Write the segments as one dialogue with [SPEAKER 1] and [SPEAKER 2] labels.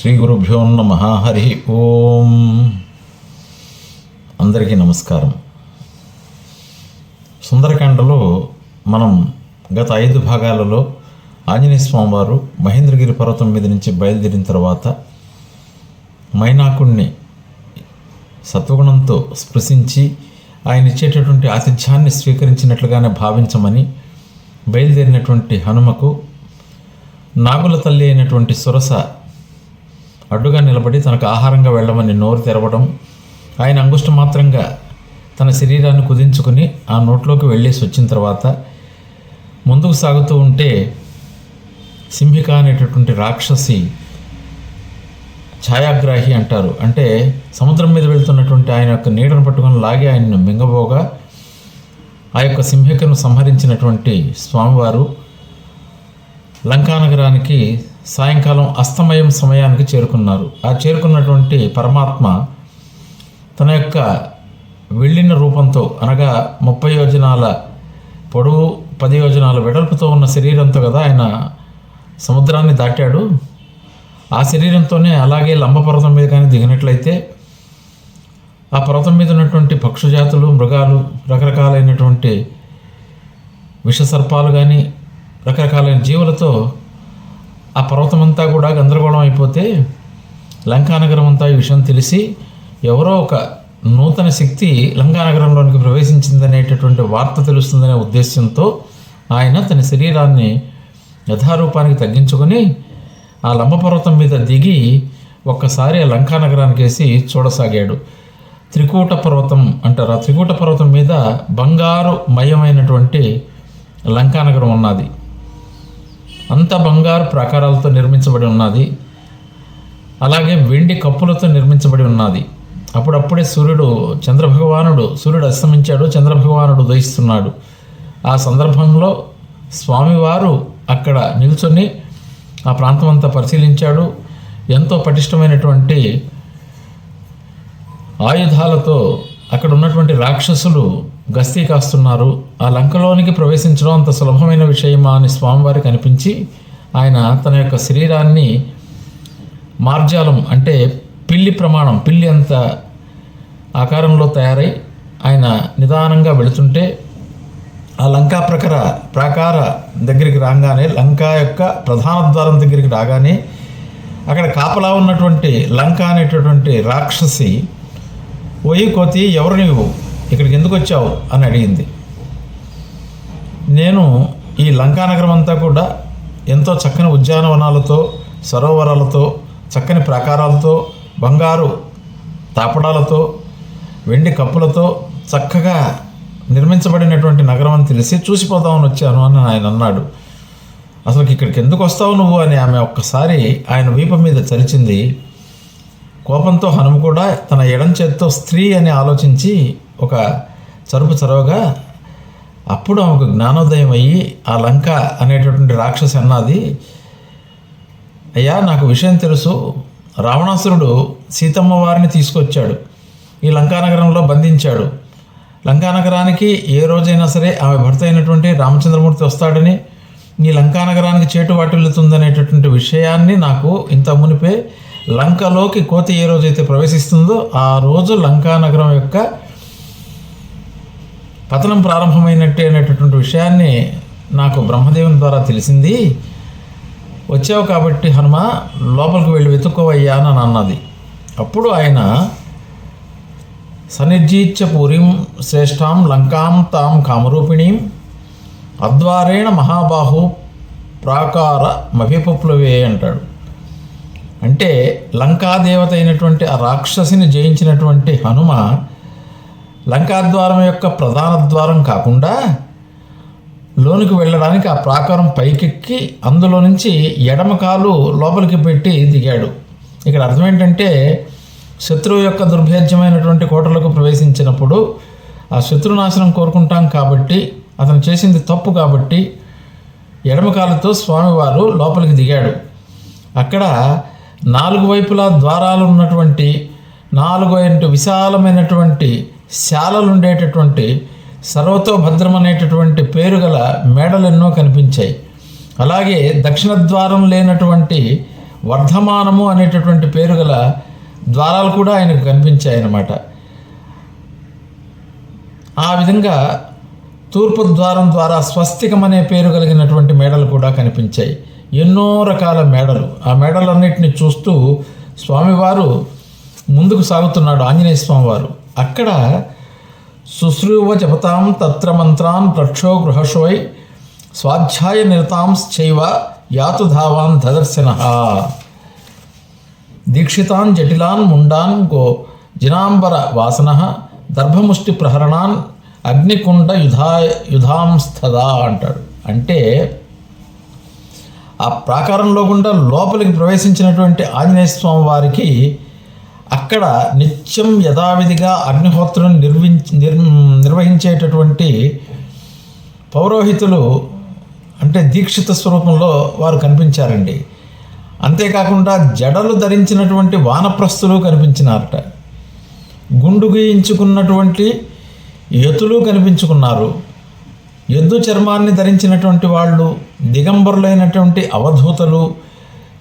[SPEAKER 1] శ్రీ గురుభ్యో నమః. హరి ఓం. అందరికీ నమస్కారం. సుందరకాండలో మనం గత 5 భాగాలలో ఆంజనేయ స్వామివారు మహేంద్రగిరి పర్వతం మీద నుంచి బయలుదేరిన తర్వాత మైనాకుడిని సత్వగుణంతో స్పృశించి ఆయన ఇచ్చేటటువంటి ఆతిథ్యాన్ని స్వీకరించినట్లుగానే భావించమని బయలుదేరినటువంటి హనుమకు నాగుల తల్లి అయినటువంటి సురస అడ్డుగా నిలబడి తనకు ఆహారంగా వెళ్ళమని నోరు తెరవడం, ఆయన అంగుష్ట మాత్రంగా తన శరీరాన్ని కుదించుకుని ఆ నోట్లోకి వెళ్ళేసి వచ్చిన తర్వాత ముందుకు సాగుతూ ఉంటే సింహిక అనేటటువంటి రాక్షసి ఛాయాగ్రాహి అంటారు. అంటే సముద్రం మీద వెళ్తున్నటువంటి ఆయన యొక్క నీడను పట్టుకొని లాగి ఆయన్ను మింగబోగా ఆ యొక్క సింహికను సంహరించినటువంటి స్వామివారు లంకానగరానికి సాయంకాలం అస్తమయం సమయానికి చేరుకున్నారు. ఆ చేరుకున్నటువంటి పరమాత్మ తన యొక్క వెళ్ళిన రూపంతో, అనగా 30 యోజనాల పొడవు 10 యోజనాల వెడల్పుతో ఉన్న శరీరంతో కదా ఆయన సముద్రాన్ని దాటాడు. ఆ శరీరంతోనే అలాగే లంబపర్వతం మీద కానీ దిగినట్లయితే ఆ పర్వతం మీద ఉన్నటువంటి పక్షుజాతులు, మృగాలు, రకరకాలైనటువంటి విషసర్పాలు కానీ రకరకాలైన జీవులతో ఆ పర్వతం అంతా కూడా గందరగోళం అయిపోతే లంకానగరం అంతా ఈ విషయం తెలిసి ఎవరో ఒక నూతన శక్తి లంకానగరంలోనికి ప్రవేశించిందనేటటువంటి వార్త తెలుస్తుందనే ఉద్దేశంతో ఆయన తన శరీరాన్ని యథారూపానికి తగ్గించుకొని ఆ లంబపర్వతం మీద దిగి ఒక్కసారి ఆ లంకానగరానికి వేసి చూడసాగాడు. త్రికూట పర్వతం అంటారు. ఆ త్రికూట పర్వతం మీద బంగారు మయమైనటువంటి లంకానగరం ఉన్నది. అంత బంగారు ప్రాకారాలతో నిర్మించబడి ఉన్నది. అలాగే వెండి కప్పులతో నిర్మించబడి ఉన్నది. అప్పుడప్పుడే సూర్యుడు అస్తమించాడు, చంద్రభగవానుడు ఉదయిస్తున్నాడు. ఆ సందర్భంలో స్వామివారు అక్కడ నిల్చొని ఆ ప్రాంతం అంతా పరిశీలించాడు. ఎంతో పటిష్టమైనటువంటి ఆయుధాలతో అక్కడ ఉన్నటువంటి రాక్షసులు గస్తీ కాస్తున్నారు. ఆ లంకలోనికి ప్రవేశించడం అంత సులభమైన విషయమా అని స్వామివారికి అనిపించి ఆయన తన యొక్క శరీరాన్ని మార్జాలం అంటే పిల్లి అంత ఆకారంలో తయారై ఆయన నిదానంగా వెళుతుంటే ఆ లంకా ప్రాకార దగ్గరికి రాగానే, లంకా యొక్క ప్రధాన ద్వారం దగ్గరికి రాగానే అక్కడ కాపలా ఉన్నటువంటి లంక అనేటటువంటి రాక్షసి, ఓయి కోతి, ఎవరు నీవు, ఇక్కడికి ఎందుకు వచ్చావు అని అడిగింది. నేను ఈ లంకానగరం అంతా కూడా ఎంతో చక్కని ఉద్యానవనాలతో, సరోవరాలతో, చక్కని ప్రాకారాలతో, బంగారు తాపడాలతో, వెండి కప్పులతో చక్కగా నిర్మించబడినటువంటి నగరం అని తెలిసి చూసిపోదామని వచ్చాను అని ఆయన అన్నాడు. అసలు ఇక్కడికి ఎందుకు వస్తావు నువ్వు అని ఆమె ఒక్కసారి ఆయన వీపు మీద చరిచింది. కోపంతో హనుమ కూడా తన ఎడం చేత్తో స్త్రీ అని ఆలోచించి ఒక చరవగా అప్పుడు ఆమెకు జ్ఞానోదయం అయ్యి ఆ లంక అనేటటువంటి రాక్షసి అన్నది, అయ్యా నాకు విషయం తెలుసు, రావణాసురుడు సీతమ్మ వారిని తీసుకొచ్చాడు, ఈ లంకానగరంలో బంధించాడు. లంకానగరానికి ఏ రోజైనా సరే ఆమె భర్త అయినటువంటి రామచంద్రమూర్తి వస్తాడని, ఈ లంకానగరానికి చేటు వాటిల్లుతుందనేటటువంటి విషయాన్ని నాకు ఇంత మునిపే లంకలోకి కోతి ఏ రోజైతే ప్రవేశిస్తుందో ఆ రోజు లంకానగరం యొక్క పతనం ప్రారంభమైనట్టే అనేటటువంటి విషయాన్ని నాకు బ్రహ్మదేవుని ద్వారా తెలిసింది. వచ్చావు కాబట్టి హనుమ లోపలికి వెళ్ళి వెతుక్కోవయ్యా అని అన్నది. అప్పుడు ఆయన సనిర్జీత్య పూరిం శ్రేష్టాం లంకాం తాం కామరూపిణీం అద్వారేణ మహాబాహు ప్రాకార మభిపుప్లవే అంటాడు. అంటే లంకాదేవత అయినటువంటి ఆ రాక్షసిని జయించినటువంటి హనుమ లంకాద్వారం యొక్క ప్రధాన ద్వారం కాకుండా లోనికి వెళ్ళడానికి ఆ ప్రాకారం పైకెక్కి అందులో నుంచి ఎడమ కాలు లోపలికి పెట్టి దిగాడు. ఇక్కడ అర్థం ఏంటంటే, శత్రువు యొక్క దుర్భేద్యమైనటువంటి కోటలకు ప్రవేశించినప్పుడు ఆ శత్రునాశనం కోరుకుంటాం కాబట్టి, అతను చేసింది తప్పు కాబట్టి ఎడమ కాలుతో స్వామివారు లోపలికి దిగాడు. అక్కడ 4 వైపులా ద్వారాలు ఉన్నటువంటి 4 విశాలమైనటువంటి శాలలు ఉండేటటువంటి సర్వతోభద్రం అనేటటువంటి పేరు గల మేడలు ఎన్నో కనిపించాయి. అలాగే దక్షిణ ద్వారం లేనటువంటి వర్ధమానము అనేటటువంటి పేరు గల ద్వారాలు కూడా ఆయనకు కనిపించాయన్నమాట. ఆ విధంగా తూర్పు ద్వారం ద్వారా స్వస్తికం అనే పేరు కలిగినటువంటి మేడలు కూడా కనిపించాయి. ఎన్నో రకాల మేడలు. ఆ మేడలన్నింటినీ చూస్తూ స్వామివారు ముందుకు సాగుతున్నాడు, ఆంజనేయ స్వామివారు. అక్కడ శుశ్రూవ జపతాం తత్ర మంత్రాన్ ప్రక్షో గృహశోయ్ స్వాధ్యాయ నిరతాంశ్చైవ యాతు ధావాన్ దదర్శన దీక్షితాన్ జటిలాన్ ముండాన్ గో జినాంబర వాసన దర్భముష్టి ప్రహరణాన్ అగ్నికుండ యుధాంస్తదా అంటాడు. అంటే ఆ ప్రాకారంలో గుండా లోపలికి ప్రవేశించినటువంటి ఆంజనేయ స్వామి వారికి అక్కడ నిత్యం యథావిధిగా అగ్నిహోత్రం నిర్వహించేటటువంటి పౌరోహితులు అంటే దీక్షిత స్వరూపంలో వారు కనిపించారండి. అంతేకాకుండా జడలు ధరించినటువంటి వానప్రస్థులు కనిపించినారట. గుండు గీయించుకున్నటువంటి యతులు కనిపించుకున్నారు. ఎద్దు చర్మాన్ని ధరించినటువంటి వాళ్ళు, దిగంబరులైనటువంటి అవధూతలు,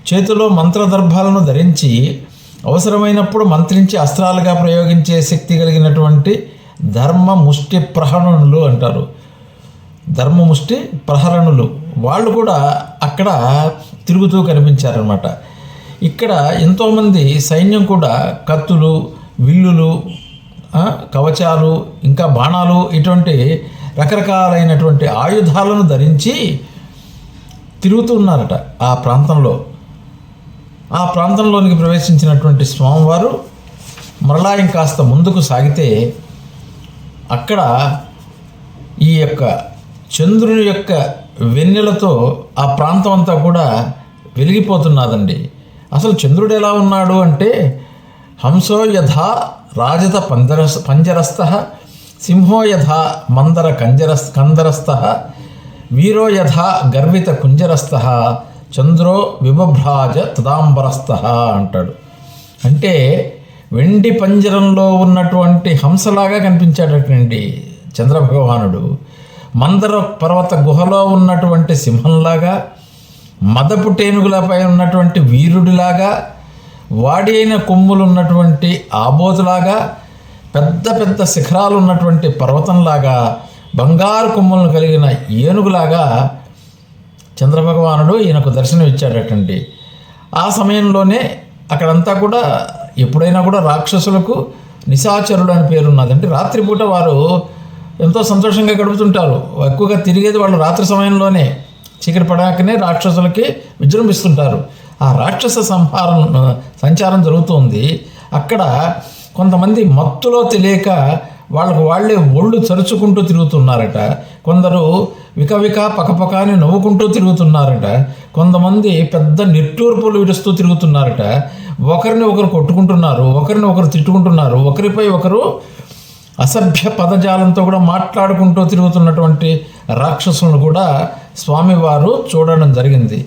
[SPEAKER 1] చేతిలో మంత్రదర్భాలను ధరించి అవసరమైనప్పుడు మంత్రించి అస్త్రాలుగా ప్రయోగించే శక్తి కలిగినటువంటి ధర్మ ముష్టి ప్రహరణులు అంటారు. ధర్మముష్టి ప్రహరణులు వాళ్ళు కూడా అక్కడ తిరుగుతూ కనిపించారనమాట. ఇక్కడ ఎంతోమంది సైన్యం కూడా కత్తులు, విల్లులు, కవచాలు, ఇంకా బాణాలు, ఇటువంటి రకరకాలైనటువంటి ఆయుధాలను ధరించి తిరుగుతున్నారట ఆ ప్రాంతంలో. ఆ ప్రాంతంలోనికి ప్రవేశించినటువంటి స్వామివారు మరలా ఇంకాస్త ముందుకు సాగితే అక్కడ ఈ యొక్క చంద్రుని యొక్క వెన్నెలతో ఆ ప్రాంతం అంతా కూడా వెలిగిపోతున్నదండి. అసలు చంద్రుడు ఎలా ఉన్నాడు అంటే హంసో యథా రాజత పంజరస్థ సింహో యథా మందర కందరస్థ వీరో యథా గర్విత కుంజరస్థ చంద్రో విభభ్రాజ తదాంబరస్థ అంటాడు. అంటే వెండి పంజరంలో ఉన్నటువంటి హంసలాగా కనిపించాడటండి చంద్రభగవానుడు. మందర పర్వత గుహలో ఉన్నటువంటి సింహంలాగా, మదపు టేనుగులపై ఉన్నటువంటి వీరుడిలాగా, వాడి అయిన కొమ్ములు ఉన్నటువంటి ఆబోతులాగా, పెద్ద పెద్ద శిఖరాలు ఉన్నటువంటి పర్వతంలాగా, బంగారు కొమ్ములను కలిగిన ఏనుగులాగా చంద్రభగవానుడు ఈయనకు దర్శనం ఇచ్చాడటండి. ఆ సమయంలోనే అక్కడంతా కూడా ఎప్పుడైనా కూడా రాక్షసులకు నిశాచరుడు అని పేరున్నది. అంటే రాత్రిపూట వారు ఎంతో సంతోషంగా గడుపుతుంటారు. ఎక్కువగా తిరిగేది వాళ్ళు రాత్రి సమయంలోనే, చీకటి పడాకనే రాక్షసులకి విజృంభిస్తుంటారు. ఆ రాక్షస సంచారం జరుగుతుంది. అక్కడ కొంతమంది మత్తులో తెలియక వాళ్ళే ఒళ్ళు చరుచుకుంటూ తిరుగుతున్నారట. కొందరు వికవిక పకపక అని నవ్వుకుంటూ తిరుగుతున్నారట. కొంతమంది పెద్ద నిట్టూర్పులు విడుస్తూ తిరుగుతున్నారట. ఒకరిని ఒకరు కొట్టుకుంటున్నారు, ఒకరిని ఒకరు తిట్టుకుంటున్నారు, ఒకరిపై ఒకరు అసభ్య పదజాలంతో కూడా మాట్లాడుకుంటూ తిరుగుతున్నటువంటి రాక్షసులను కూడా స్వామివారు చూడడం జరిగింది.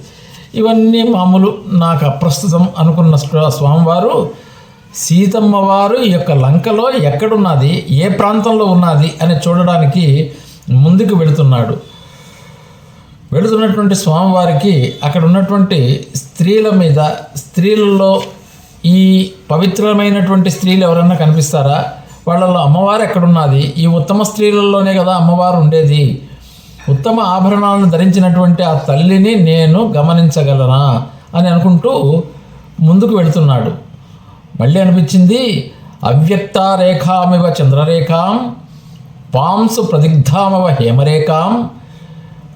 [SPEAKER 1] ఇవన్నీ మామూలు, నాకు అప్రస్తుతం అనుకున్న స్వామివారు సీతమ్మ వారు ఈ యొక్క లంకలో ఎక్కడున్నది, ఏ ప్రాంతంలో ఉన్నది అని చూడడానికి ముందుకు వెళుతున్నటువంటి స్వామివారికి అక్కడ ఉన్నటువంటి స్త్రీలలో ఈ పవిత్రమైనటువంటి స్త్రీలు ఎవరన్నా కనిపిస్తారా? వాళ్ళలో అమ్మవారు ఎక్కడున్నది? ఈ ఉత్తమ స్త్రీలలోనే కదా అమ్మవారు ఉండేది. ఉత్తమ ఆభరణాలను ధరించినటువంటి ఆ తల్లిని నేను గమనించగలనా అని అనుకుంటూ ముందుకు వెళుతున్నాడు. మళ్ళీ అనిపించింది, అవ్యక్తారేఖామివ చంద్రరేఖాం పాంసు ప్రదిగ్ధామవ హేమరేఖాం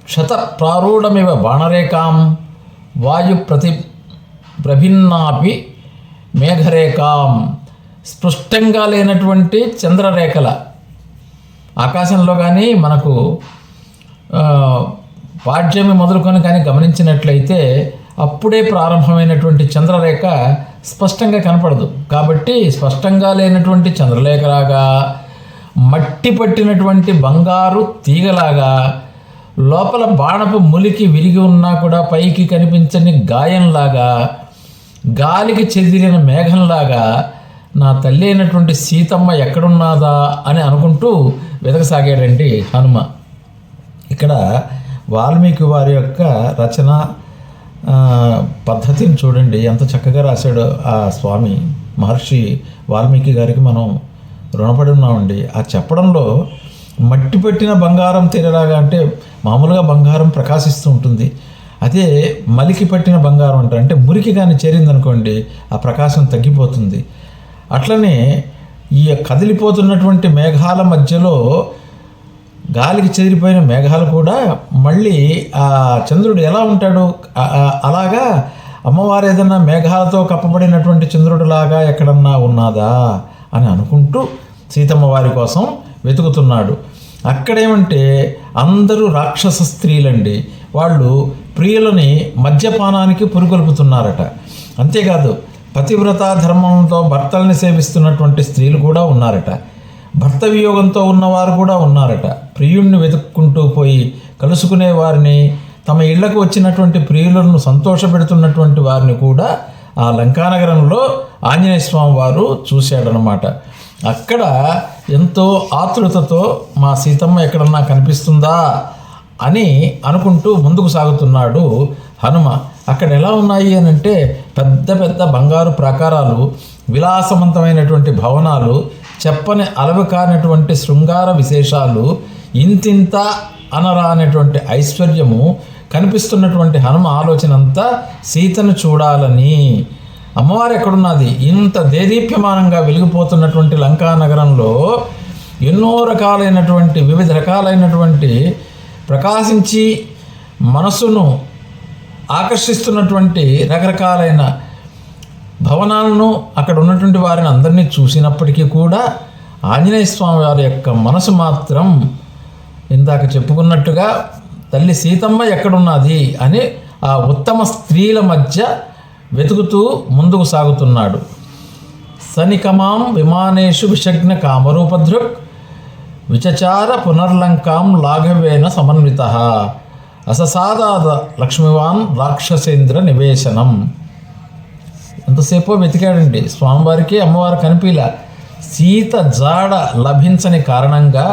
[SPEAKER 1] క్షత ప్రారూఢమివ బాణరేఖాం వాయు ప్రభిన్నాపి మేఘరేఖాం. స్పష్టంగా లేనటువంటి చంద్రరేఖల ఆకాశంలో కానీ మనకు పాడ్యమి మొదలుకొని కానీ గమనించినట్లయితే అప్పుడే ప్రారంభమైనటువంటి చంద్రరేఖ స్పష్టంగా కనపడదు. కాబట్టి స్పష్టంగా లేనటువంటి చంద్రలేఖలాగా, మట్టి పట్టినటువంటి బంగారు తీగలాగా, లోపల బాణపు ములికి విరిగి ఉన్నా కూడా పైకి కనిపించని గాయంలాగా, గాలికి చెదిరిన మేఘంలాగా నా తల్లి అయినటువంటి సీతమ్మ ఎక్కడున్నదా అని అనుకుంటూ వెతకసాగాడండి హనుమ. ఇక్కడ వాల్మీకి వారి యొక్క రచన పద్ధతిని చూడండి ఎంత చక్కగా రాశాడో ఆ స్వామి మహర్షి వాల్మీకి గారికి మనం రుణపడి ఉన్నామండి. ఆ చెప్పడంలో మట్టి పెట్టిన బంగారం తీరలాగా, అంటే మామూలుగా బంగారం ప్రకాశిస్తూ ఉంటుంది, అదే మలికి పట్టిన బంగారం అంటారు, అంటే మురికి కానీ చేరిందనుకోండి ఆ ప్రకాశం తగ్గిపోతుంది. అట్లనే ఈ కదిలిపోతున్నటువంటి మేఘాల మధ్యలో గాలికి చెదిరిపోయిన మేఘాలు కూడా మళ్ళీ ఆ చంద్రుడు ఎలా ఉంటాడు అలాగా అమ్మవారు ఏదన్నా మేఘాలతో కప్పబడినటువంటి చంద్రుడిలాగా ఎక్కడన్నా ఉన్నదా అని అనుకుంటూ సీతమ్మ వారి కోసం వెతుకుతున్నాడు. అక్కడేమంటే అందరూ రాక్షస స్త్రీలండి. వాళ్ళు ప్రియులని మద్యపానానికి పురుగొల్పుతున్నారట. అంతేకాదు పతివ్రత ధర్మంతో భర్తల్ని సేవిస్తున్నటువంటి స్త్రీలు కూడా ఉన్నారట. భర్త వియోగంతో ఉన్నవారు కూడా ఉన్నారట. ప్రియుణ్ణి వెతుక్కుంటూ పోయి కలుసుకునే వారిని, తమ ఇళ్లకు వచ్చినటువంటి ప్రియులను సంతోషపెడుతున్నటువంటి వారిని కూడా ఆ లంకానగరంలో ఆంజనేయ స్వామి వారు చూశాడనమాట. అక్కడ ఎంతో ఆతృతతో మా సీతమ్మ ఎక్కడన్నా కనిపిస్తుందా అని అనుకుంటూ ముందుకు సాగుతున్నాడు హనుమ. అక్కడ ఎలా ఉన్నాయి అని అంటే పెద్ద పెద్ద బంగారు ప్రాకారాలు, విలాసవంతమైనటువంటి భవనాలు, చెప్పని అలవి కానటువంటి శృంగార విశేషాలు, ఇంతింత అనరానటువంటి ఐశ్వర్యము కనిపిస్తున్నటువంటి హనుమ ఆలోచన అంతా సీతను చూడాలని. అమ్మవారు ఎక్కడున్నది? ఇంత దేదీప్యమానంగా వెలిగిపోతున్నటువంటి లంకా నగరంలో ఎన్నో రకాలైనటువంటి వివిధ రకాలైనటువంటి ప్రకాశించి మనసును ఆకర్షిస్తున్నటువంటి రకరకాలైన భవనాలను, అక్కడ ఉన్నటువంటి వారిని అందరినీ చూసినప్పటికీ కూడా ఆంజనేయ స్వామి వారి యొక్క మనసు మాత్రం ఇందాక చెప్పుకున్నట్టుగా తల్లి సీతమ్మ ఎక్కడున్నది అని ఆ ఉత్తమ స్త్రీల మధ్య వెతుకుతూ ముందుకు సాగుతున్నాడు. సనికమాం విమానేషు విషగ్న కామరూపదృక్ విచచార పునర్లంకాం లాఘవేన సమన్విత అససాదాద లక్ష్మివాన్ రాక్షసేంద్ర నివేశనం. ఎంతసేపో వెతికాడండి స్వామివారికి, అమ్మవారు కనిపిలా. సీత జాడ లభించని కారణంగా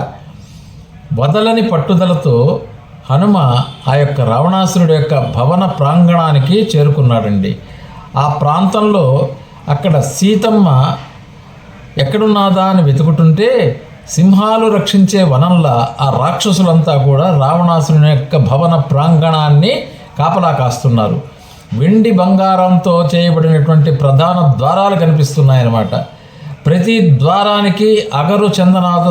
[SPEAKER 1] వదలని పట్టుదలతో హనుమ ఆ యొక్క రావణాసురుడి యొక్క భవన ప్రాంగణానికి చేరుకున్నాడండి. ఆ ప్రాంతంలో అక్కడ సీతమ్మ ఎక్కడున్నాదా అని వెతుకుతుంటే సింహాలు రక్షించే వనంలా ఆ రాక్షసులంతా కూడా రావణాసురుని యొక్క భవన ప్రాంగణాన్ని కాపలా కాస్తున్నారు. వెండి బంగారంతో చేయబడినటువంటి ప్రధాన ద్వారాలు కనిపిస్తున్నాయన్నమాట. ప్రతి ద్వారానికి అగరు చందనాద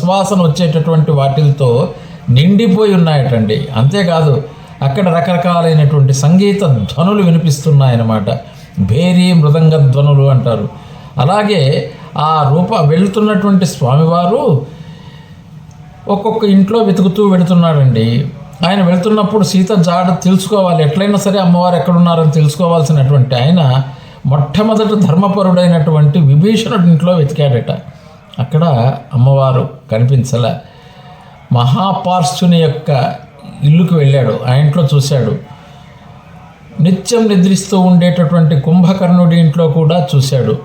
[SPEAKER 1] సువాసన వచ్చేటటువంటి వాటిలతో నిండిపోయి ఉన్నాయటండి. అంతేకాదు అక్కడ రకరకాలైనటువంటి సంగీత ధ్వనులు వినిపిస్తున్నాయన్నమాట. భేరీ మృదంగ ధ్వనులు అంటారు. అలాగే ఆ వెళుతున్నటువంటి స్వామివారు ఒక్కొక్క ఇంట్లో వెతుకుతూ వెళుతున్నాడండి. ఆయన వెళుతున్నప్పుడు సీత జాడ తెలుసుకోవాలి, ఎట్లయినా సరే అమ్మవారు ఎక్కడున్నారని తెలుసుకోవాల్సినటువంటి ఆయన మొట్టమొదటి ధర్మపరుడైనటువంటి విభీషణుడి ఇంట్లో వెతికాడట. అక్కడ అమ్మవారు కనిపించలే. మహాపార్శ్వుని యొక్క ఇల్లుకి వెళ్ళాడు, ఆ ఇంట్లో చూశాడు. నిత్యం నిద్రిస్తూ ఉండేటటువంటి కుంభకర్ణుడి ఇంట్లో కూడా చూశాడు.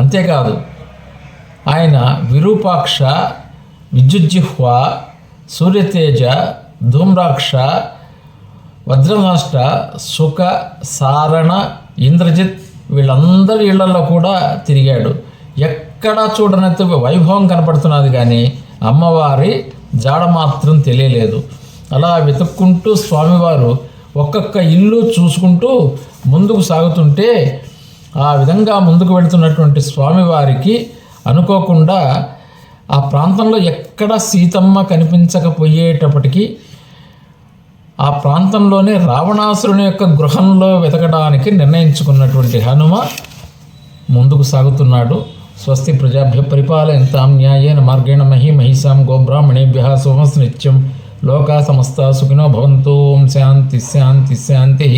[SPEAKER 1] అంతేకాదు ఆయన విరూపాక్ష, విద్యుజ్జిహ్వ, సూర్యతేజ, ధూమ్రాక్ష, వజ్రనష్ట, సుఖ, సారణ, ఇంద్రజిత్ వీళ్ళందరి ఇళ్లలో కూడా తిరిగాడు. ఎక్కడా చూడనైతే వైభవం కనపడుతున్నది కానీ అమ్మవారి జాడ మాత్రం తెలియలేదు. అలా వెతుక్కుంటూ స్వామివారు ఒక్కొక్క ఇల్లు చూసుకుంటూ ముందుకు సాగుతుంటే ఆ విధంగా ముందుకు వెళుతున్నటువంటి స్వామివారికి అనుకోకుండా ఆ ప్రాంతంలో ఎక్కడ సీతమ్మ కనిపించకపోయేటప్పటికీ ఆ ప్రాంతంలోనే రావణాసురుని యొక్క గృహంలో వెతకడానికి నిర్ణయించుకున్నటువంటి హనుమ ముందుకు సాగుతున్నాడు. స్వస్తి ప్రజాభ్య పరిపాలయంతాం న్యాయేన మార్గేణ మహిషాం గోబ్రాహ్మణేభ్యః శుభమస్తు నిత్యం. లోకా సమస్తా సుఖినో భవంతు. ఓం శాంతి శాంతి శాంతి.